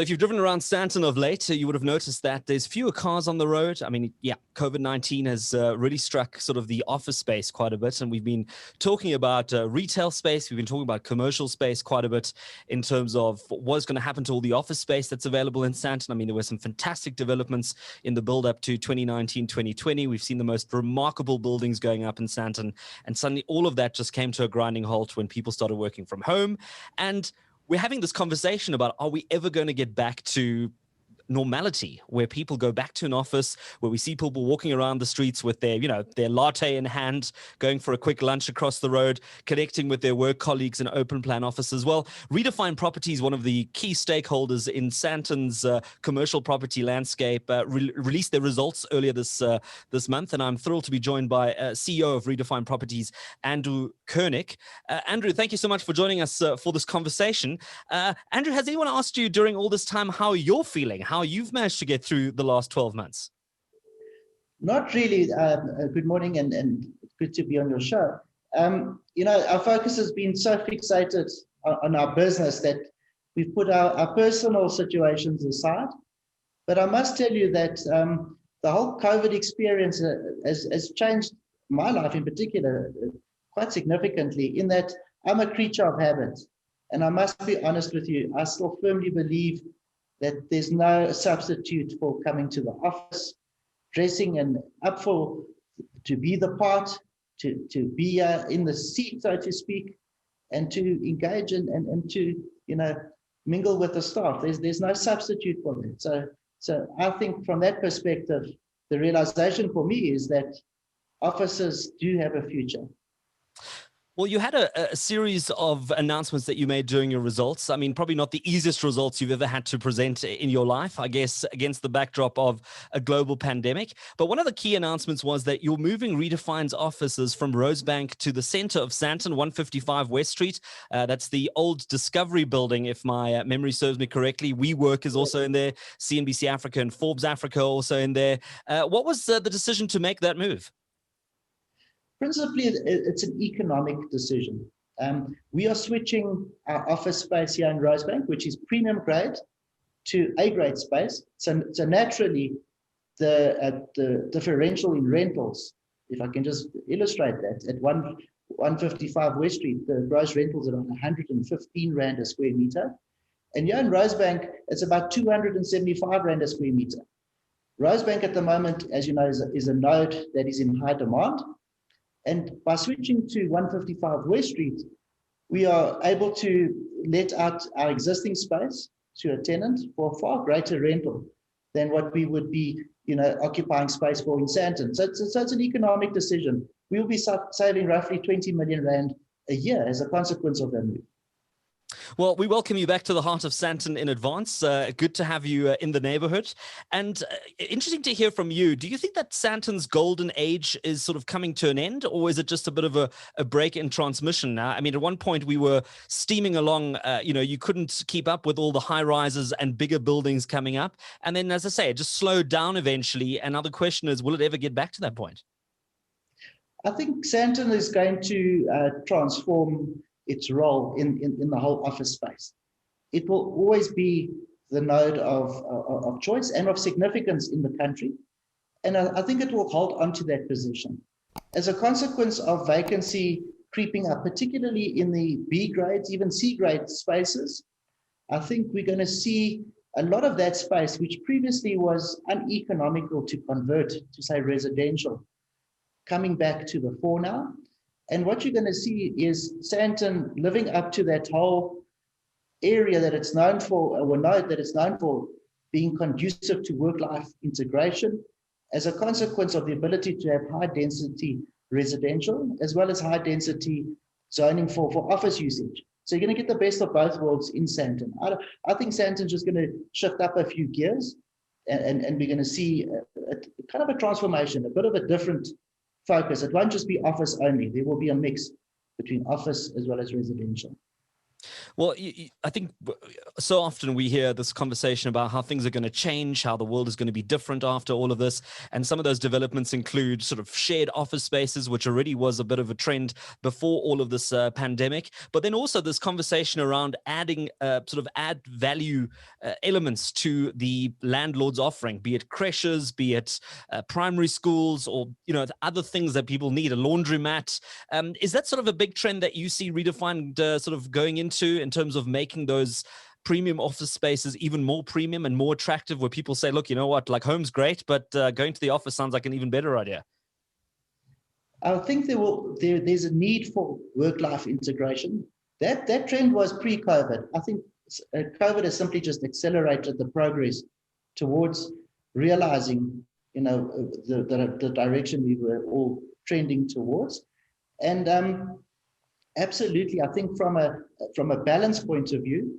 So if you've driven around Santon of late, you would have noticed that there's fewer cars on the road. I mean, yeah, COVID-19 has really struck sort of the office space quite a bit. And we've been talking about retail space. We've been talking about commercial space quite a bit in terms of what's going to happen to all the office space that's available in Santon. I mean, there were some fantastic developments in the build up to 2019, 2020. We've seen the most remarkable buildings going up in Santon. And suddenly all of that just came to a grinding halt when people started working from home. And we're having this conversation about, are we ever going to get back to normality where people go back to an office, where we see people walking around the streets with their, their latte in hand, going for a quick lunch across the road, connecting with their work colleagues in open plan offices. Well, Redefine Properties, one of the key stakeholders in Santon's commercial property landscape, released their results earlier this month, and I'm thrilled to be joined by CEO of Redefine Properties, Andrew König. Andrew, thank you so much for joining us for this conversation. Andrew, has anyone asked you during all this time how you're feeling, how you've managed to get through the last 12 months? Not really. Good morning and good to be on your show. Our focus has been so fixated on our business that we've put our personal situations aside. But I must tell you that the whole COVID experience has changed my life in particular quite significantly, in that I'm a creature of habit. And I must be honest with you, I still firmly believe that there's no substitute for coming to the office, dressing and up to be the part, to be in the seat, so to speak, and to engage and to mingle with the staff. There's no substitute for that. So I think from that perspective, the realization for me is that offices do have a future. Well, you had a series of announcements that you made during your results. I mean, probably not the easiest results you've ever had to present in your life, I guess, against the backdrop of a global pandemic. But one of the key announcements was that you're moving Redefines offices from Rosebank to the center of Santon, 155 West Street. That's the old Discovery building, if my memory serves me correctly. WeWork is also in there, CNBC Africa and Forbes Africa also in there. What was the decision to make that move? Principally, it's an economic decision. We are switching our office space here in Rosebank, which is premium grade, to A-grade space. So naturally, the differential in rentals, if I can just illustrate that, at 155 West Street, the gross rentals are around 115 Rand a square meter. And here in Rosebank, it's about 275 Rand a square meter. Rosebank at the moment, as you know, is a node that is in high demand. And by switching to 155 West Street, we are able to let out our existing space to a tenant for a far greater rental than what we would be, occupying space for in Santon. So it's an economic decision. We will be saving roughly 20 million Rand a year as a consequence of that move. Well, we welcome you back to the heart of Santon in advance. Good to have you in the neighborhood. And interesting to hear from you. Do you think that Santon's golden age is sort of coming to an end, or is it just a bit of a break in transmission now? I mean, at one point we were steaming along, you couldn't keep up with all the high rises and bigger buildings coming up. And then, as I say, it just slowed down eventually. And now the question is, will it ever get back to that point? I think Santon is going to transform its role in the whole office space. It will always be the node of choice and of significance in the country. And I think it will hold on to that position. As a consequence of vacancy creeping up, particularly in the B grades, even C grade spaces, I think we're going to see a lot of that space, which previously was uneconomical to convert to, say, residential, coming back to the fore now. And what you're going to see is Santon living up to that whole area that it's known for, or node that it's known for, being conducive to work-life integration as a consequence of the ability to have high-density residential as well as high-density zoning for office usage. So you're going to get the best of both worlds in Santon. I think Santon's just going to shift up a few gears, and we're going to see a kind of a transformation, a bit of a different focus. It won't just be office only. There will be a mix between office as well as residential. Well, I think so often we hear this conversation about how things are going to change, how the world is going to be different after all of this. And some of those developments include sort of shared office spaces, which already was a bit of a trend before all of this pandemic. But then also this conversation around adding sort of add value elements to the landlord's offering, be it creches, be it primary schools, or, you know, other things that people need, a laundromat. Is that sort of a big trend that you see Redefined sort of going into in terms of making those premium office spaces even more premium and more attractive, where people say, look, you know what, like home's great, but going to the office sounds like an even better idea? I think there's a need for work-life integration. That trend was pre-COVID. I think COVID has simply just accelerated the progress towards realizing, you know, the direction we were all trending towards. And absolutely, I think from a balance point of view,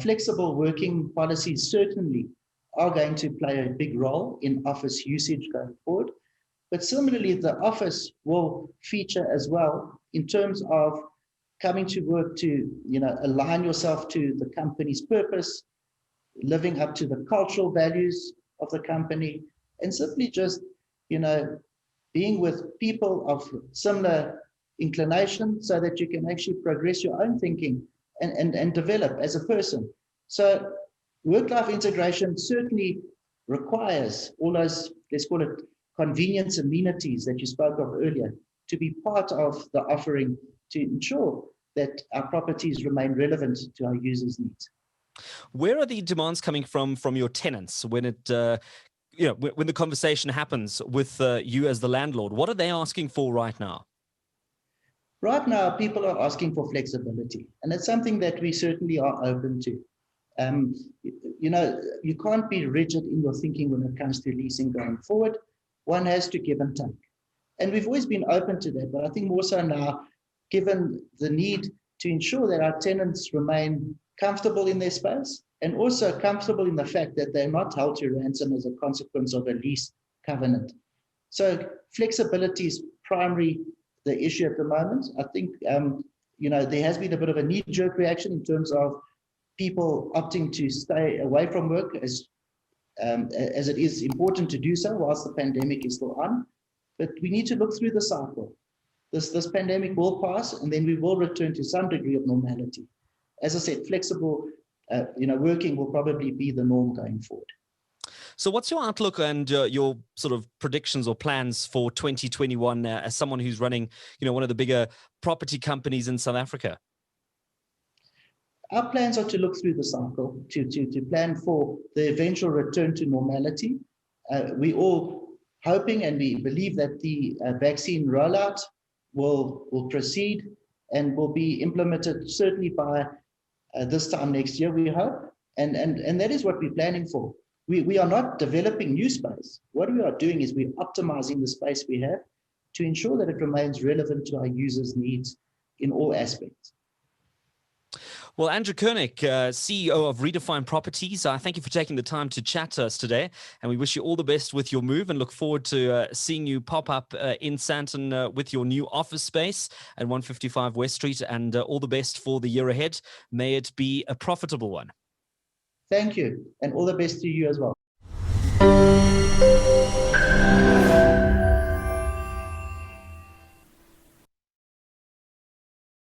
flexible working policies certainly are going to play a big role in office usage going forward. But similarly, the office will feature as well in terms of coming to work to, you know, align yourself to the company's purpose, living up to the cultural values of the company, and simply just, you know, being with people of similar inclination so that you can actually progress your own thinking and develop as a person. So work-life integration certainly requires all those, let's call it, convenience amenities that you spoke of earlier to be part of the offering to ensure that our properties remain relevant to our users' needs. Where are the demands coming from your tenants when it, you know, when the conversation happens with you as the landlord? What are they asking for right now? Right now, people are asking for flexibility, and it's something that we certainly are open to. You know, you can't be rigid in your thinking when it comes to leasing going forward. One has to give and take. And we've always been open to that, but I think more so now, given the need to ensure that our tenants remain comfortable in their space and also comfortable in the fact that they're not held to ransom as a consequence of a lease covenant. So flexibility is primary the issue at the moment. I think, you know, there has been a bit of a knee-jerk reaction in terms of people opting to stay away from work as it is important to do so whilst the pandemic is still on. But we need to look through the cycle. This pandemic will pass, and then we will return to some degree of normality. As I said, flexible, you know, working will probably be the norm going forward. So what's your outlook and your sort of predictions or plans for 2021 as someone who's running, you know, one of the bigger property companies in South Africa? Our plans are to look through the cycle, to plan for the eventual return to normality. We all hoping and we believe that the vaccine rollout will proceed and will be implemented certainly by this time next year, we hope. And that is what we're planning for. We are not developing new space. What we are doing is we're optimizing the space we have to ensure that it remains relevant to our users' needs in all aspects. Well, Andrew König, CEO of Redefine Properties, thank you for taking the time to chat to us today. And we wish you all the best with your move and look forward to seeing you pop up in Santon with your new office space at 155 West Street, and all the best for the year ahead. May it be a profitable one. Thank you, and all the best to you as well.